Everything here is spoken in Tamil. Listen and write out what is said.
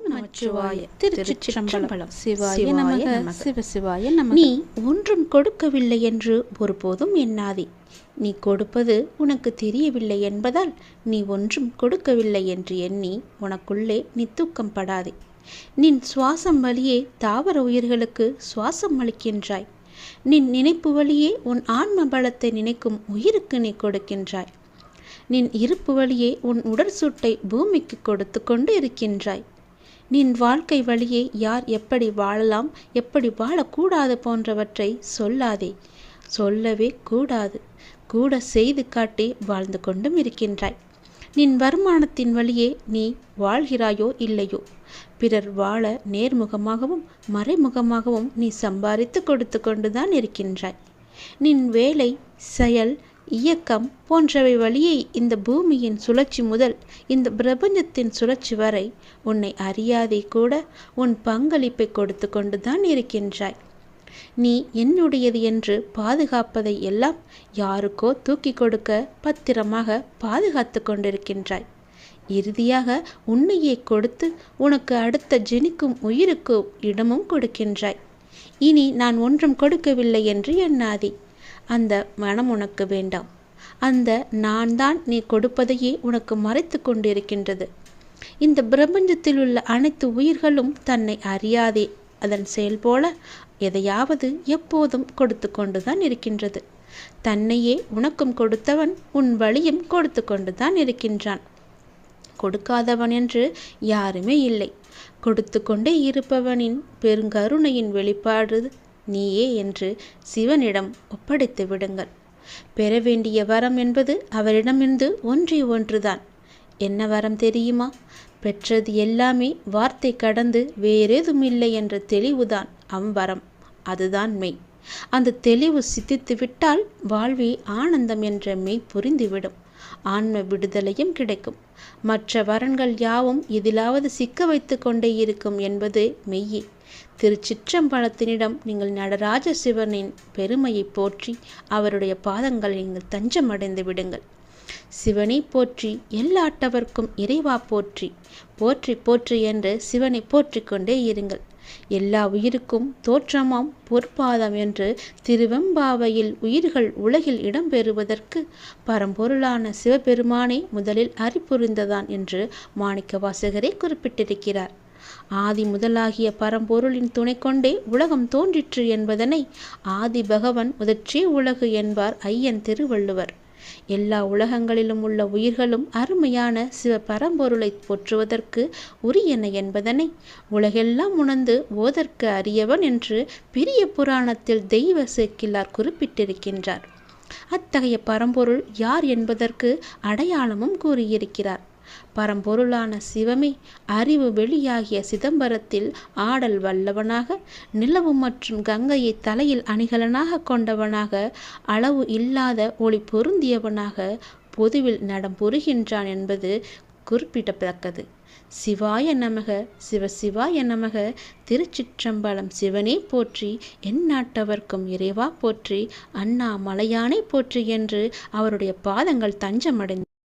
நமச்சிவாய. திருச்சிற்றம்பலம். சிவாய நமக. சிவசிவாய நமக. நீ ஒன்றும் கொடுக்கவில்லை என்று ஒருபோதும் எண்ணாதே. நீ கொடுப்பது உனக்கு தெரியவில்லை என்பதால் நீ ஒன்றும் கொடுக்கவில்லை என்று எண்ணி உனக்குள்ளே நீ தூக்கம் படாதே. நின் சுவாசம் வழியே தாவர உயிர்களுக்கு சுவாசம் அளிக்கின்றாய். நின் நினைப்பு வழியே உன் ஆன்ம பலத்தை நினைக்கும் உயிருக்கு நீ கொடுக்கின்றாய். நின் இருப்பு வழியே உன் உடற்சூட்டை பூமிக்கு கொடுத்து கொண்டு இருக்கின்றாய். நின் வாழ்க்கை வழியே யார் எப்படி வாழலாம், எப்படி வாழக்கூடாது போன்றவற்றை சொல்லாதே. சொல்லவே கூடாது. கூட செய்து காட்டி வாழ்ந்து கொண்டும் இருக்கின்றாய். நின் வருமானத்தின் வழியே நீ வாழ்கிறாயோ இல்லையோ, பிறர் வாழ நேர்முகமாகவும் மறைமுகமாகவும் நீ சம்பாதித்து கொடுத்து கொண்டுதான் இருக்கின்றாய். நின் வேலை, செயல், இயக்கம் போன்றவை வழியே இந்த பூமியின் சுழற்சி முதல் இந்த பிரபஞ்சத்தின் சுழற்சி வரை உன்னை அறியாதே கூட உன் பங்களிப்பை கொடுத்து கொண்டுதான் இருக்கின்றாய். நீ என்னுடையது என்று பாதுகாப்பதை எல்லாம் யாருக்கோ தூக்கி கொடுக்க பத்திரமாக பாதுகாத்து கொண்டிருக்கின்றாய். இறுதியாக உன்னையே கொடுத்து உனக்கு அடுத்த ஜெனிக்கும் உயிருக்கு இடமும் கொடுக்கின்றாய். இனி நான் ஒன்றும் கொடுக்கவில்லை என்று எண்ணாதே. அந்த மனம் உனக்கு வேண்டாம். அந்த நான் தான் நீ கொடுப்பதையே உனக்கு மறைத்து கொண்டிருக்கின்றது. இந்த பிரபஞ்சத்தில் உள்ள அனைத்து உயிர்களும் தன்னை அறியாதே அதன் செயல் போல எதையாவது எப்போதும் கொடுத்து கொண்டுதான் இருக்கின்றது. தன்னையே உனக்கும் கொடுத்தவன் உன் வழியும் கொடுத்து கொண்டுதான் இருக்கின்றான். கொடுக்காதவன் என்று யாருமே இல்லை. கொடுத்து கொண்டே இருப்பவனின் பெருங்கருணையின் வெளிப்பாடு நீயே என்று சிவனிடம் ஒப்படைத்து விடுங்கள். பெற வேண்டிய வரம் என்பது அவரிடமிருந்து ஒன்றே ஒன்றுதான். என்ன வரம் தெரியுமா? பெற்றது எல்லாமே வார்த்தை கடந்து வேறேதும் இல்லை என்ற தெளிவுதான் அவ்வரம். அதுதான் மெய். அந்த தெளிவு சித்தித்து விட்டால் வாழ்வே ஆனந்தம் என்ற மெய் புரிந்துவிடும். ஆன்ம விடுதலையும் கிடைக்கும். மற்ற வரன்கள் யாவும் எதிலாவது சிக்க வைத்து கொண்டே இருக்கும் என்பது மெய்யே. திருச்சிற்றம்பலத்தினிடம் நீங்கள் நடராஜ சிவனின் பெருமையை போற்றி அவருடைய பாதங்கள் நீங்கள் தஞ்சமடைந்து விடுங்கள். சிவனை போற்றி எல்லாட்டவர்க்கும் இறைவா போற்றி, போற்றி போற்றி என்று சிவனை போற்றி கொண்டே இருங்கள். எல்லா உயிருக்கும் தோற்றமாம் பொற்பாதம் என்று திருவெம்பாவையில் உயிர்கள் உலகில் இடம்பெறுவதற்கு பரம்பொருளான சிவபெருமானே முதலில் அறிபுரிந்ததான் என்று மாணிக்கவாசகரே குறிப்பிட்டிருக்கிறார். ஆதி முதலாகிய பரம்பொருளின் துணை கொண்டே உலகம் தோன்றிற்று என்பதனை ஆதி பகவன் முதற்றே உலகு என்பார் ஐயன் திருவள்ளுவர். எல்லா உலகங்களிலும் உள்ள உயிர்களும் அருமையான சிவ பரம்பொருளை போற்றுவதற்கு உரியன என்பதனை உலகெல்லாம் உணர்ந்து ஓதற்கு அறியவன் என்று பெரிய புராணத்தில் தெய்வ சேக்கிழார் குறிப்பிட்டிருக்கின்றார். அத்தகைய பரம்பொருள் யார் என்பதற்கு அடையாளமும் கூறியிருக்கிறார். பரம்பொருளான சிவமே அறிவு வெளியாகிய சிதம்பரத்தில் ஆடல் வல்லவனாக, நிலவு மற்றும் கங்கையை தலையில் அணிகலனாக கொண்டவனாக, அளவு இல்லாத ஒளி பொருந்தியவனாக பொதுவில் நடம் புரிகின்றான் என்பது குறிப்பிடத்தக்கது. சிவாய நமக. சிவசிவாய நமக. திருச்சிற்றம்பலம். சிவனே போற்றி, எந்நாட்டவர்க்கும் இறைவா போற்றி, அண்ணாமலையானை போற்றி என்று அவருடைய பாதங்கள் தஞ்சமடைந்து